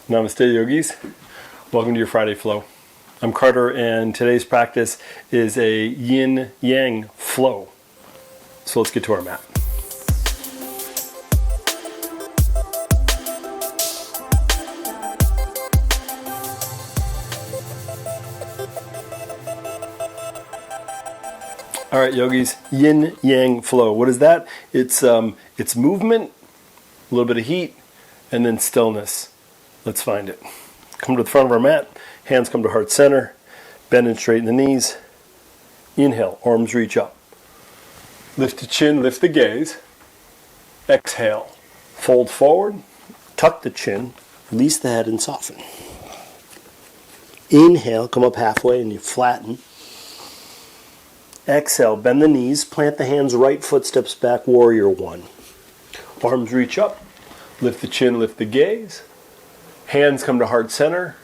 Namaste yogis. Welcome to your Friday flow. I'm Carter and today's practice is a Yin Yang Flow. So let's get to our mat. All right, yogis, Yin Yang Flow. What is that? It's movement, a little bit of heat, and then stillness. Let's find it. Come to the front of our mat. Hands come to heart center. Bend and straighten the knees. Inhale, arms reach up. Lift the chin, lift the gaze. Exhale, fold forward, tuck the chin, release the head and soften. Inhale, come up halfway and you flatten. Exhale, bend the knees, plant the hands, right foot steps back, warrior one. Arms reach up, lift the chin, lift the gaze. Hands come to heart center.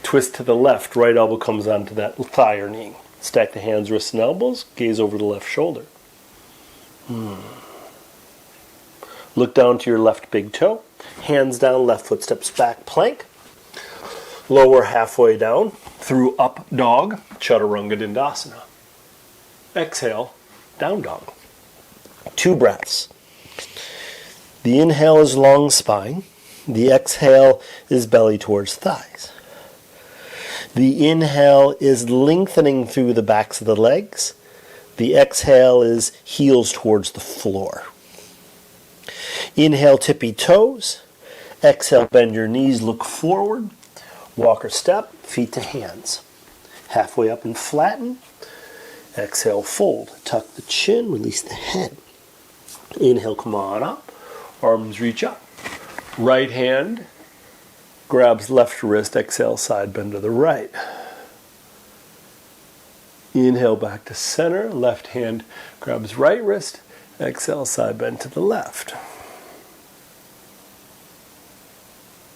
Twist to the left, right elbow comes onto that thigh or knee. Stack the hands, wrists, and elbows, gaze over the left shoulder. Look down to your left big toe. Hands down, left foot steps back, plank. Lower halfway down through up dog, chaturanga dandasana. Exhale, down dog. 2 breaths. The inhale is long spine. The exhale is belly towards thighs. The inhale is lengthening through the backs of the legs. The exhale is heels towards the floor. Inhale, tippy toes. Exhale, bend your knees, look forward. Walk or step, feet to hands. Halfway up and flatten. Exhale, fold. Tuck the chin, release the head. Inhale, come on up. Arms reach up. Right hand grabs left wrist. Exhale, side bend to the right. Inhale, back to center. Left hand grabs right wrist. Exhale, side bend to the left.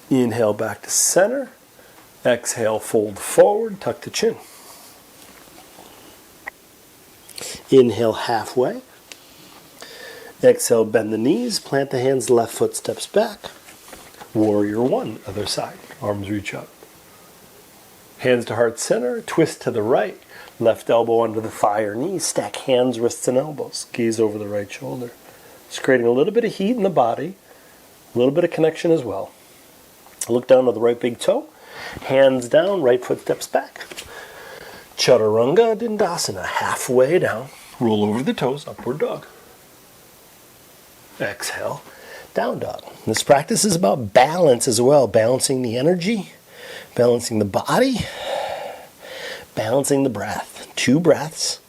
Inhale, back to center. Exhale, fold forward. Tuck the chin. Inhale, halfway. Exhale, bend the knees, plant the hands, left foot steps back. Warrior one, other side. Arms reach up. Hands to heart center, twist to the right. Left elbow under the thigh or knee. Stack hands, wrists, and elbows. Gaze over the right shoulder. It's creating a little bit of heat in the body. A little bit of connection as well. Look down to the right big toe. Hands down, right foot steps back. Chaturanga dandasana, halfway down. Roll over the toes, upward dog. Exhale, down dog. This practice is about balance as well. Balancing the energy, balancing the body, balancing the breath. 2 breaths.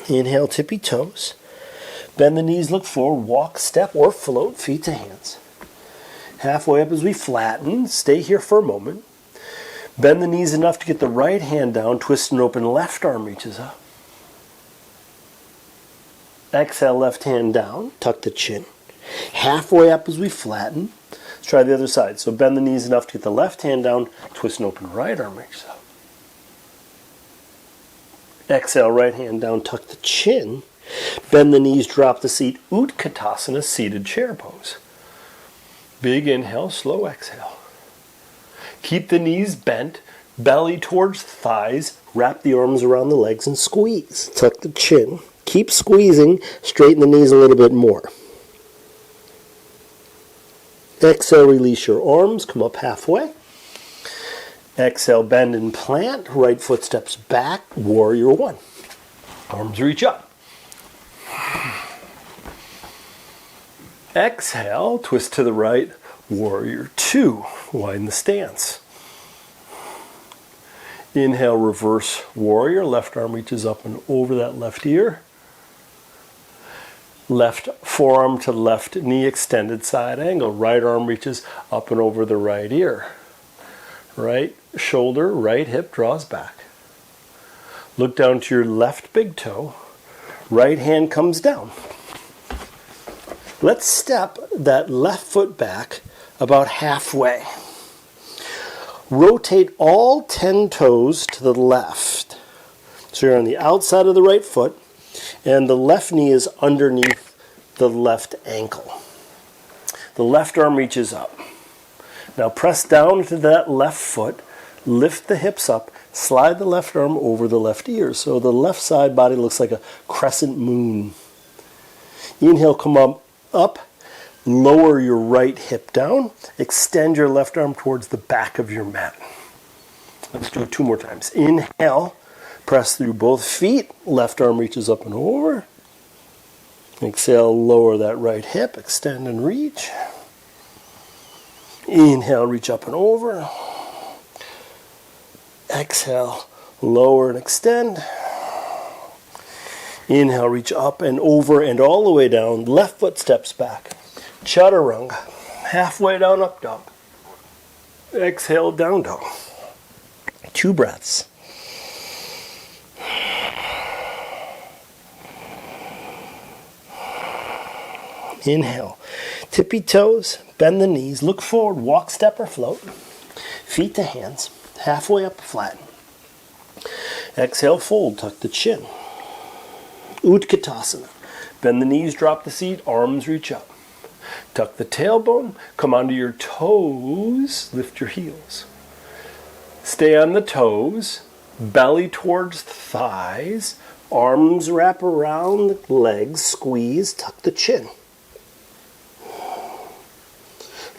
Inhale, tippy toes. Bend the knees, look forward, walk, step, or float, feet to hands. Halfway up as we flatten. Stay here for a moment. Bend the knees enough to get the right hand down. Twist and open, left arm reaches up. Exhale, left hand down. Tuck the chin. Halfway up as we flatten. Let's try the other side. So bend the knees enough to get the left hand down. Twist and open, right arm reaches up. Exhale, right hand down. Tuck the chin. Bend the knees, drop the seat. Utkatasana, seated chair pose. Big inhale, slow exhale. Keep the knees bent, belly towards thighs, wrap the arms around the legs and squeeze. Tuck the chin. Keep squeezing, straighten the knees a little bit more. Exhale, release your arms, come up halfway. Exhale, bend and plant, right foot steps back, warrior one. Arms reach up. Exhale, twist to the right, warrior two. Widen the stance. Inhale, reverse warrior. Left arm reaches up and over that left ear. Left forearm to left knee extended side angle. Right arm reaches up and over the right ear. Right shoulder, right hip draws back. Look down to your left big toe. Right hand comes down. Let's step that left foot back about halfway. Rotate all 10 toes to the left. So you're on the outside of the right foot And the left knee is underneath the left ankle. The left arm reaches up. Now press down to that left foot, lift the hips up, slide the left arm over the left ear. So the left side body looks like a crescent moon. Inhale, come up, lower your right hip down, extend your left arm towards the back of your mat. Let's do it 2 more times. Inhale, press through both feet, left arm reaches up and over. Exhale, lower that right hip, extend and reach. Inhale, reach up and over. Exhale, lower and extend. Inhale, reach up and over and all the way down. Left foot steps back. Chaturanga. Halfway down, up dog. Exhale, down dog. 2 breaths. Inhale. Tippy toes, bend the knees, look forward, walk, step, or float. Feet to hands, halfway up, flatten. Exhale, fold, tuck the chin. Utkatasana. Bend the knees, drop the seat, arms reach up. Tuck the tailbone, come onto your toes, lift your heels. Stay on the toes, belly towards the thighs, arms wrap around the legs, squeeze, tuck the chin.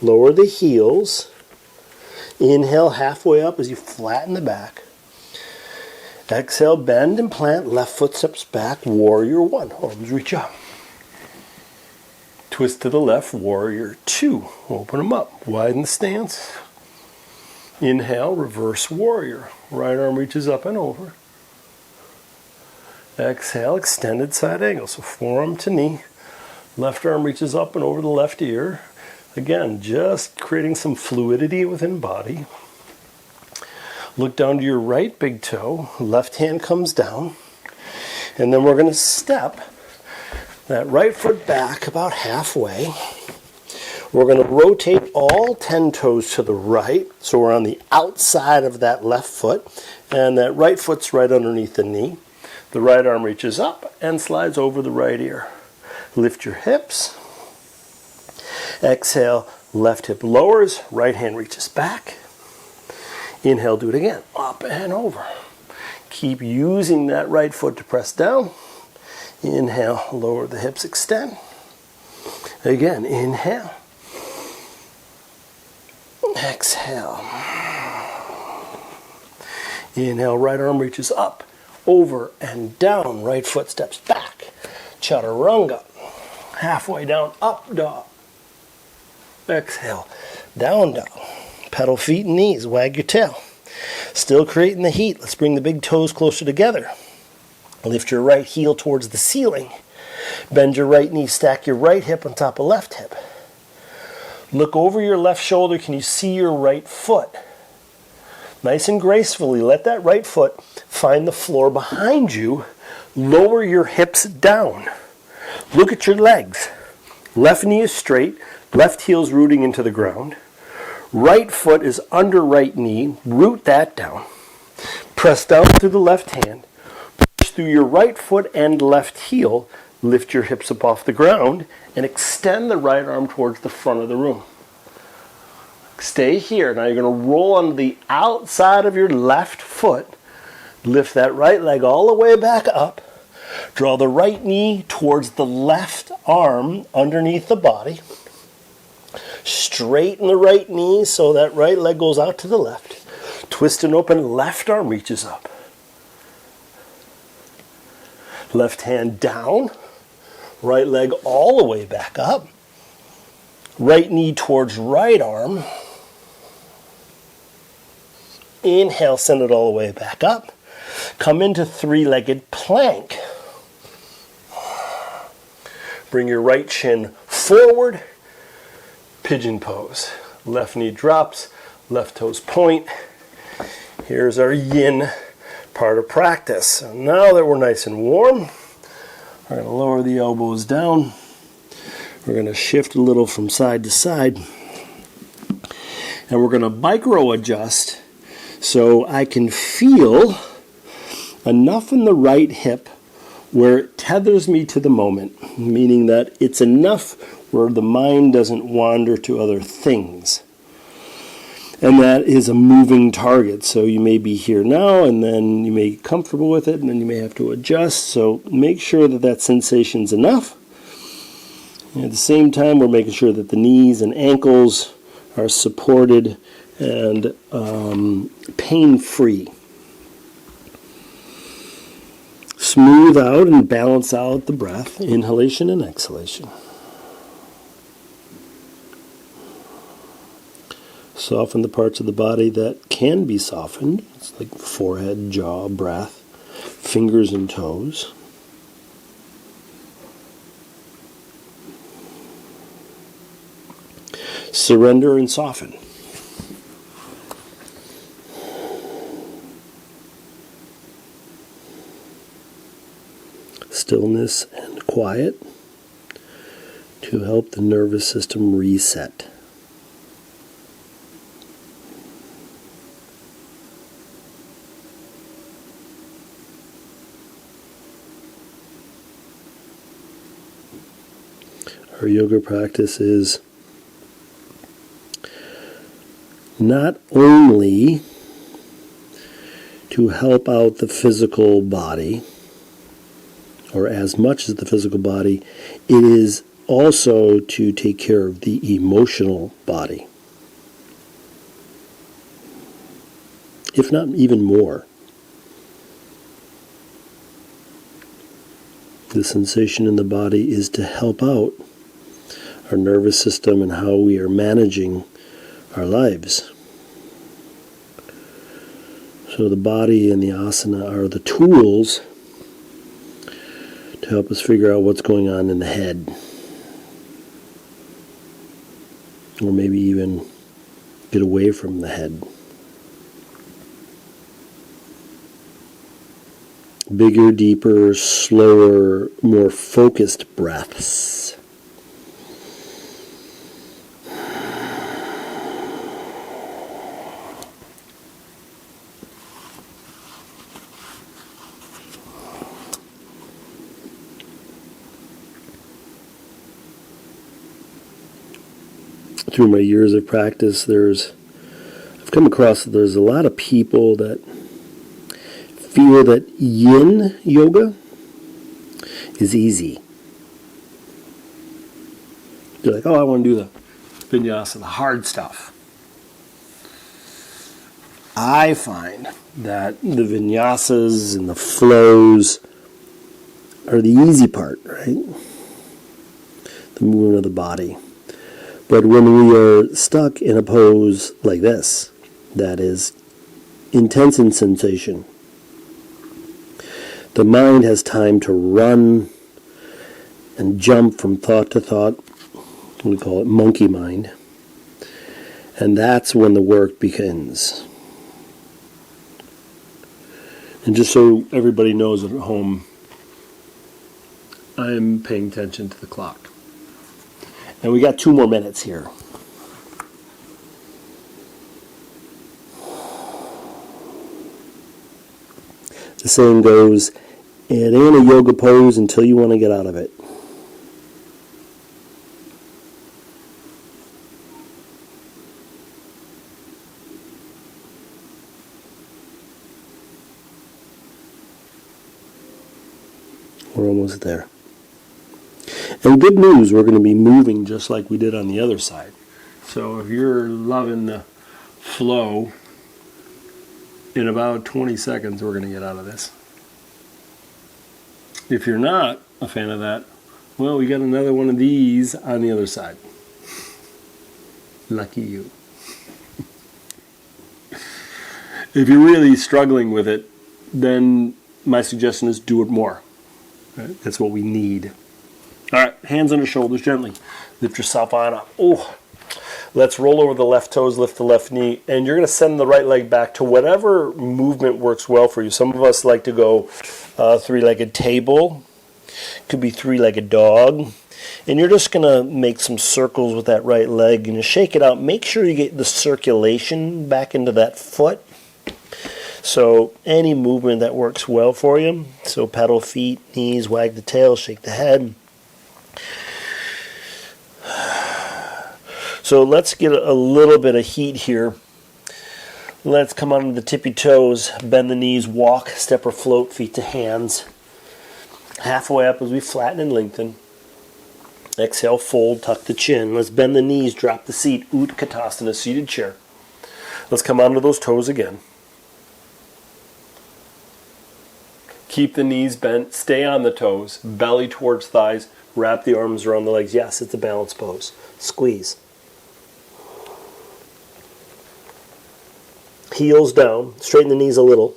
Lower the heels. Inhale halfway up as you flatten the back. Exhale, bend and plant. Left foot steps back. Warrior 1. Arms reach up. Twist to the left. Warrior 2. Open them up. Widen the stance. Inhale, reverse warrior. Right arm reaches up and over. Exhale, extended side angle. So forearm to knee. Left arm reaches up and over the left ear. Again, just creating some fluidity within body. Look down to your right big toe. Left hand comes down. And then we're going to step that right foot back about halfway. We're going to rotate all 10 toes to the right. So we're on the outside of that left foot. And that right foot's right underneath the knee. The right arm reaches up and slides over the right ear. Lift your hips. Exhale, left hip lowers, right hand reaches back. Inhale, do it again, up and over. Keep using that right foot to press down. Inhale, lower the hips, extend. Again, inhale. Exhale. Inhale, right arm reaches up, over and down. Right foot steps back. Chaturanga. Halfway down, up dog. Exhale, down dog. Pedal feet and knees, wag your tail. Still creating the heat. Let's bring the big toes closer together. Lift your right heel towards the ceiling. Bend your right knee, stack your right hip on top of left hip. Look over your left shoulder. Can you see your right foot? Nice and gracefully, let that right foot find the floor behind you. Lower your hips down. Look at your legs. Left knee is straight. Left heel's rooting into the ground. Right foot is under right knee. Root that down. Press down through the left hand. Push through your right foot and left heel. Lift your hips up off the ground and extend the right arm towards the front of the room. Stay here. Now you're going to roll on the outside of your left foot. Lift that right leg all the way back up. Draw the right knee towards the left arm underneath the body. Straighten the right knee so that right leg goes out to the left. Twist and open, left arm reaches up. Left hand down. Right leg all the way back up. Right knee towards right arm. Inhale, send it all the way back up. Come into three-legged plank. Bring your right shin forward. Pigeon pose. Left knee drops, left toes point. Here's our yin part of practice. So now that we're nice and warm, we're going to lower the elbows down. We're going to shift a little from side to side. And we're going to micro adjust so I can feel enough in the right hip where it tethers me to the moment, meaning that it's enough where the mind doesn't wander to other things. And that is a moving target. So you may be here now, and then you may get comfortable with it, and then you may have to adjust. So make sure that that sensation's enough. And at the same time, we're making sure that the knees and ankles are supported and pain-free. Smooth out and balance out the breath, inhalation and exhalation. Soften the parts of the body that can be softened. It's like forehead, jaw, breath, fingers and toes. Surrender and soften. Stillness and quiet to help the nervous system reset. Our yoga practice is not only to help out the physical body, or as much as the physical body, it is also to take care of the emotional body, if not even more. The sensation in the body is to help out our nervous system and how we are managing our lives. So the body and the asana are the tools to help us figure out what's going on in the head. Or maybe even get away from the head. Bigger, deeper, slower, more focused breaths. Through my years of practice, I've come across that there's a lot of people that feel that yin yoga is easy. They're like, oh, I want to do the vinyasa, the hard stuff. I find that the vinyasas and the flows are the easy part, right? The movement of the body. But when we are stuck in a pose like this, that is intense in sensation, the mind has time to run and jump from thought to thought. We call it monkey mind. And that's when the work begins. And just so everybody knows at home, I'm paying attention to the clock. And we got 2 more minutes here. The saying goes, it ain't a yoga pose until you want to get out of it. We're almost there. And good news, we're going to be moving just like we did on the other side. So if you're loving the flow, in about 20 seconds we're going to get out of this. If you're not a fan of that, well, we got another one of these on the other side. Lucky you. If you're really struggling with it, then my suggestion is do it more. Right? That's what we need. All right, hands under shoulders gently. Lift yourself on up. Oh, let's roll over the left toes, lift the left knee, and you're going to send the right leg back to whatever movement works well for you. Some of us like to go three-legged table. Could be three-legged dog. And you're just going to make some circles with that right leg and you shake it out. Make sure you get the circulation back into that foot. So any movement that works well for you. So pedal feet, knees, wag the tail, shake the head. So let's get a little bit of heat here. Let's come onto the tippy toes, bend the knees, walk, step or float, feet to hands. Halfway up as we flatten and lengthen. Exhale, fold, tuck the chin. Let's bend the knees, drop the seat, Utkatasana, seated chair. Let's come onto those toes again. Keep the knees bent, stay on the toes, belly towards thighs, wrap the arms around the legs. Yes, it's a balance pose. Squeeze. Heels down, straighten the knees a little,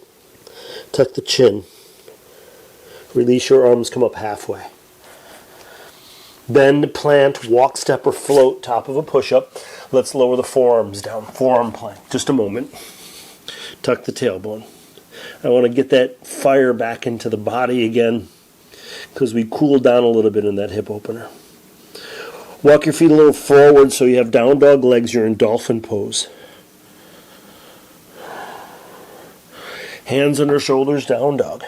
tuck the chin. Release your arms, come up halfway. Bend, plant, walk, step, or float, top of a push-up. Let's lower the forearms down. Forearm plank. Just a moment. Tuck the tailbone. I want to get that fire back into the body again because we cooled down a little bit in that hip opener. Walk your feet a little forward so you have down dog legs. You're in dolphin pose. Hands under shoulders, down dog.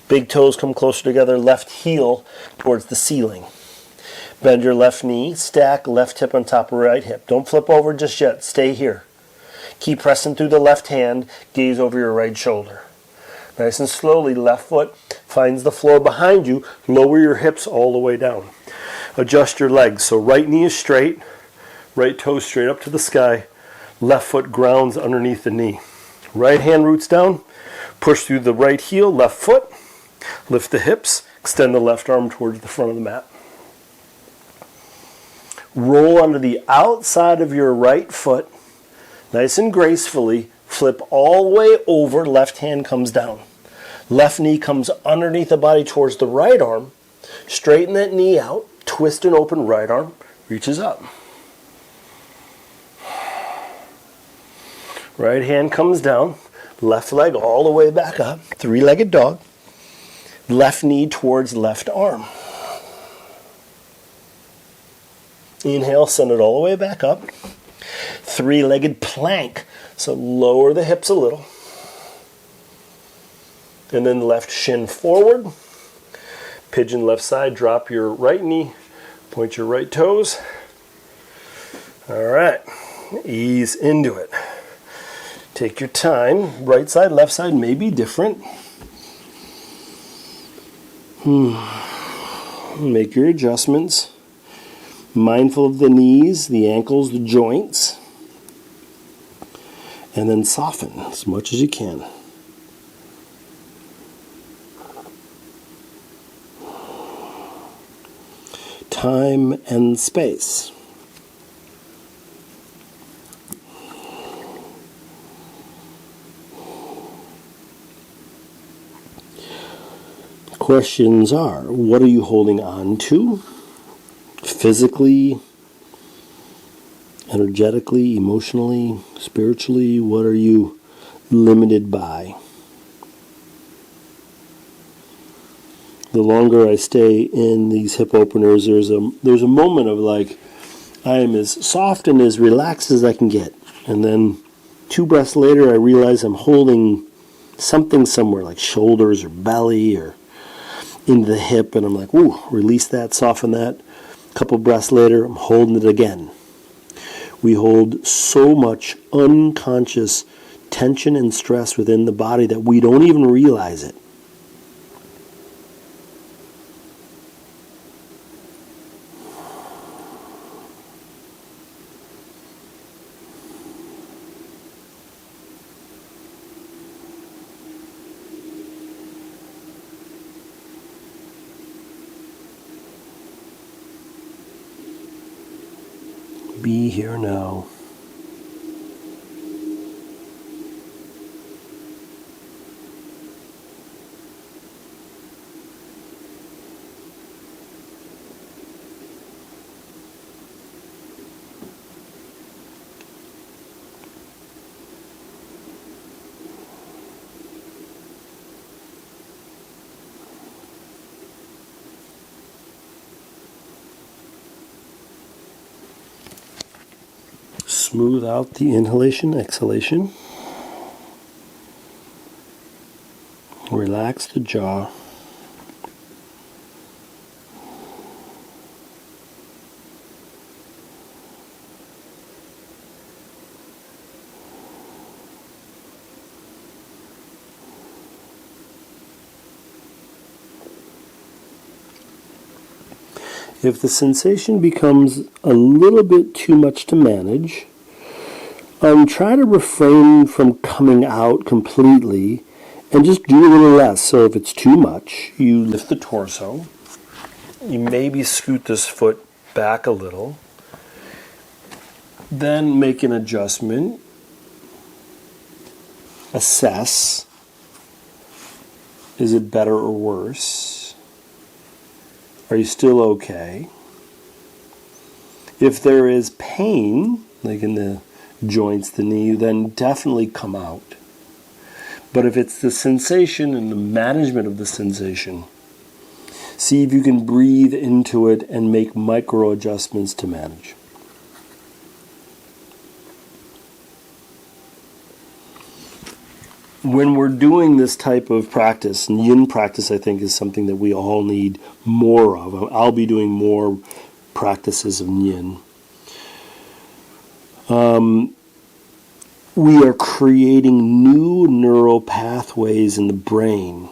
Big toes come closer together, left heel towards the ceiling. Bend your left knee, stack left hip on top of right hip. Don't flip over just yet, stay here. Keep pressing through the left hand, gaze over your right shoulder. Nice and slowly, left foot finds the floor behind you, lower your hips all the way down. Adjust your legs, so right knee is straight, right toe straight up to the sky, left foot grounds underneath the knee. Right hand roots down, push through the right heel, left foot, lift the hips, extend the left arm towards the front of the mat. Roll onto the outside of your right foot, nice and gracefully, flip all the way over, left hand comes down. Left knee comes underneath the body towards the right arm, straighten that knee out, twist and open right arm, reaches up. Right hand comes down, left leg all the way back up, three-legged dog. Left knee towards left arm. Inhale, send it all the way back up. Three-legged plank. So lower the hips a little. And then left shin forward. Pigeon left side, drop your right knee. Point your right toes. All right, ease into it. Take your time. Right side, left side may be different. Make your adjustments. Mindful of the knees, the ankles, the joints. And then soften as much as you can. Time and space. Questions are, what are you holding on to? Physically, energetically, emotionally, spiritually, what are you limited by? The longer I stay in these hip openers, there's a moment of like, I am as soft and as relaxed as I can get. And then 2 breaths later, I realize I'm holding something somewhere, like shoulders or belly or into the hip, and I'm like, ooh, release that, soften that. A couple breaths later, I'm holding it again. We hold so much unconscious tension and stress within the body that we don't even realize it. Be here now. Smooth out the inhalation, exhalation. Relax the jaw. If the sensation becomes a little bit too much to manage, try to refrain from coming out completely and just do a little less. So if it's too much, you lift the torso. You maybe scoot this foot back a little. Then make an adjustment. Assess. Is it better or worse? Are you still okay? If there is pain, like in the joints, the knee, then definitely come out. But if it's the sensation and the management of the sensation, see if you can breathe into it and make micro adjustments to manage. When we're doing this type of practice, and yin practice I think is something that we all need more of. I'll be doing more practices of yin. We are creating new neural pathways in the brain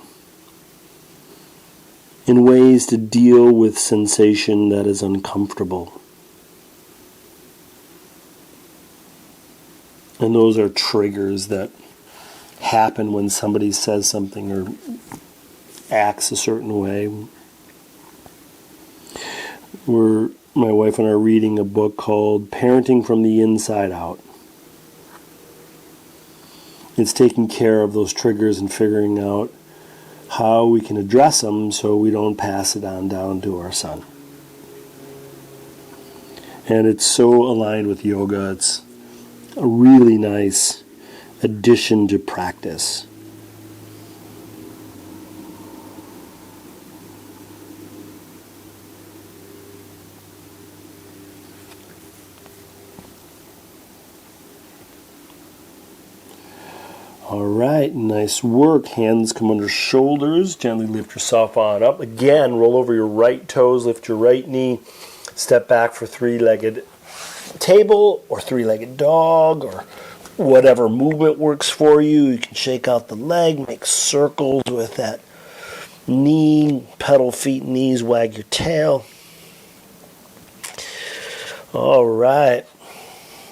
in ways to deal with sensation that is uncomfortable. And those are triggers that happen when somebody says something or acts a certain way. My wife and I are reading a book called Parenting from the Inside Out. It's taking care of those triggers and figuring out how we can address them so we don't pass it on down to our son. And it's so aligned with yoga. It's a really nice addition to practice. All right, nice work. Hands come under shoulders. Gently lift yourself on up. Again, roll over your right toes, lift your right knee. Step back for three-legged table or three-legged dog or whatever movement works for you. You can shake out the leg, make circles with that knee, pedal feet, knees, wag your tail. All right.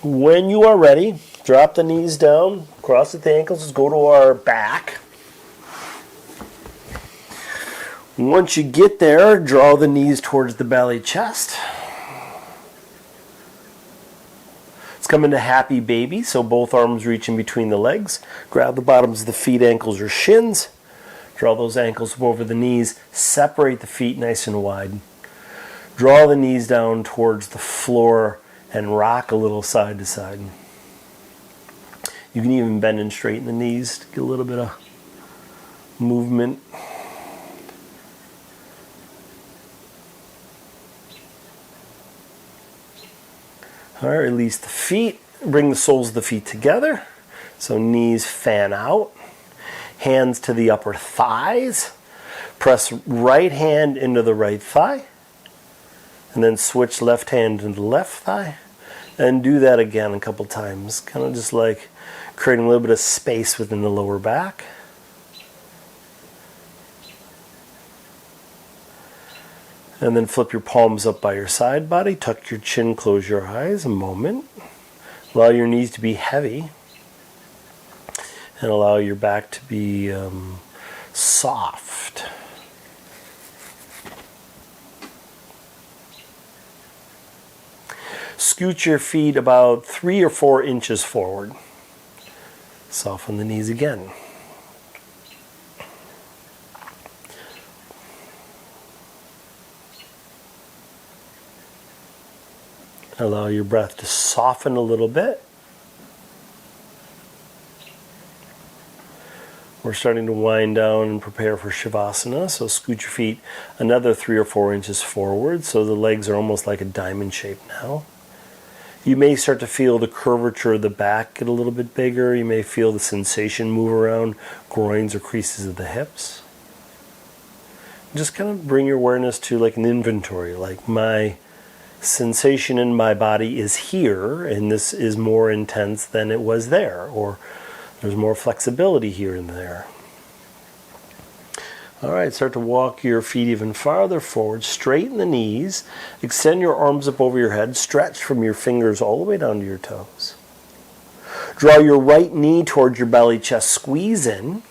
When you are ready, drop the knees down, cross the ankles, let's go to our back. Once you get there, draw the knees towards the belly, chest. Let's come into happy baby, so both arms reach in between the legs. Grab the bottoms of the feet, ankles, or shins. Draw those ankles up over the knees. Separate the feet nice and wide. Draw the knees down towards the floor and rock a little side to side. You can even bend and straighten the knees to get a little bit of movement. All right, release the feet. Bring the soles of the feet together. So knees fan out. Hands to the upper thighs. Press right hand into the right thigh. And then switch left hand into the left thigh. And do that again a couple times. Kind of just like creating a little bit of space within the lower back. And then flip your palms up by your side body. Tuck your chin, close your eyes a moment. Allow your knees to be heavy. And allow your back to be soft. Scoot your feet about 3 or 4 inches forward. Soften the knees again. Allow your breath to soften a little bit. We're starting to wind down and prepare for Shavasana, so scoot your feet another 3 or 4 inches forward so the legs are almost like a diamond shape now. You may start to feel the curvature of the back get a little bit bigger. You may feel the sensation move around groins or creases of the hips. Just kind of bring your awareness to like an inventory, like my sensation in my body is here, and this is more intense than it was there, or there's more flexibility here and there. All right, start to walk your feet even farther forward, straighten the knees, extend your arms up over your head, stretch from your fingers all the way down to your toes. Draw your right knee towards your belly, chest, squeeze in,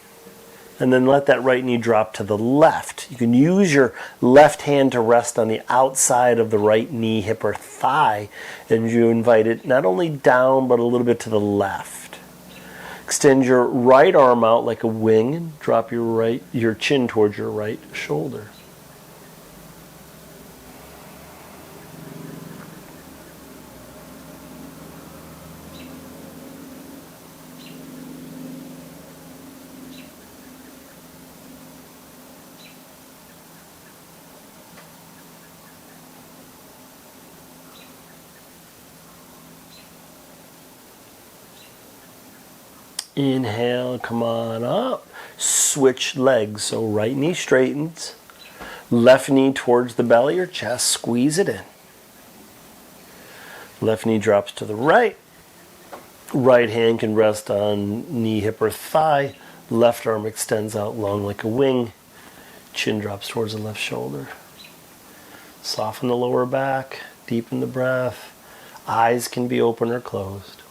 and then let that right knee drop to the left. You can use your left hand to rest on the outside of the right knee, hip, or thigh, and you invite it not only down, but a little bit to the left. Extend your right arm out like a wing and drop your chin towards your right shoulder. Inhale, come on up. Switch legs. So right knee straightens. Left knee towards the belly or chest. Squeeze it in. Left knee drops to the right. Right hand can rest on knee, hip, or thigh. Left arm extends out long like a wing. Chin drops towards the left shoulder. Soften the lower back. Deepen the breath. Eyes can be open or closed.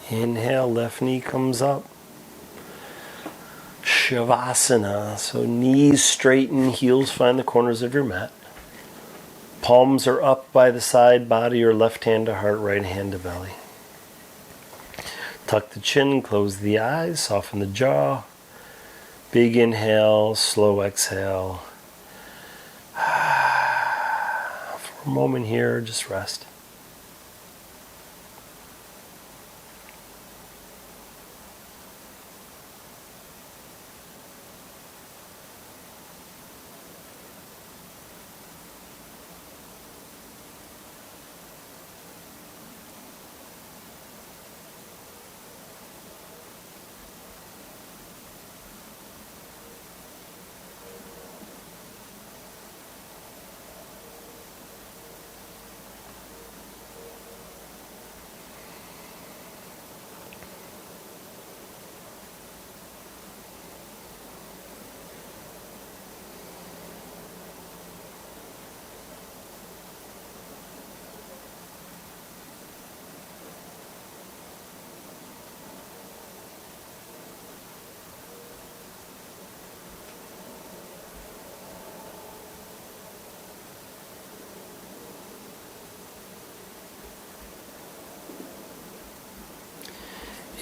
Inhale, left knee comes up. Shavasana. So knees straighten, heels find the corners of your mat. Palms are up by the side body or left hand to heart, right hand to belly. Tuck the chin, close the eyes, soften the jaw. Big inhale, slow exhale. For a moment here, just rest.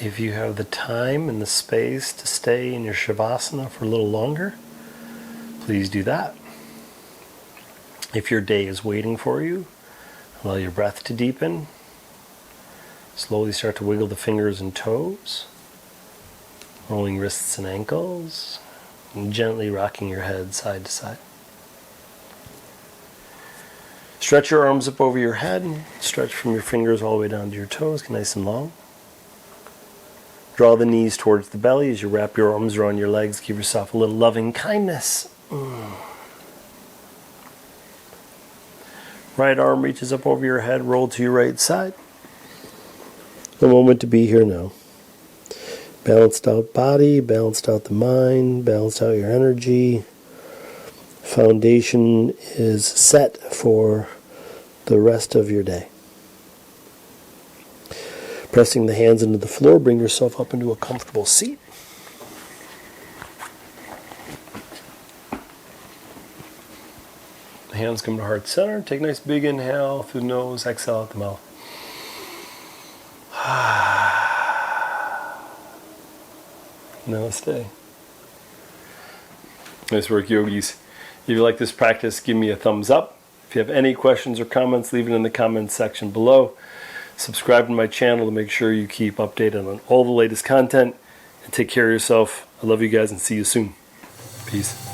If you have the time and the space to stay in your Shavasana for a little longer, please do that. If your day is waiting for you, allow your breath to deepen. Slowly start to wiggle the fingers and toes, rolling wrists and ankles, and gently rocking your head side to side. Stretch your arms up over your head, stretch from your fingers all the way down to your toes, get nice and long. Draw the knees towards the belly as you wrap your arms around your legs. Give yourself a little loving kindness. Right arm reaches up over your head, roll to your right side. A moment to be here now. Balanced out body, balanced out the mind, balanced out your energy. Foundation is set for the rest of your day. Pressing the hands into the floor, bring yourself up into a comfortable seat. Hands come to heart center. Take a nice big inhale through the nose. Exhale out the mouth. Namaste. Nice work, yogis. If you like this practice, give me a thumbs up. If you have any questions or comments, leave it in the comments section below. Subscribe to my channel to make sure you keep updated on all the latest content. And take care of yourself. I love you guys and see you soon. Peace.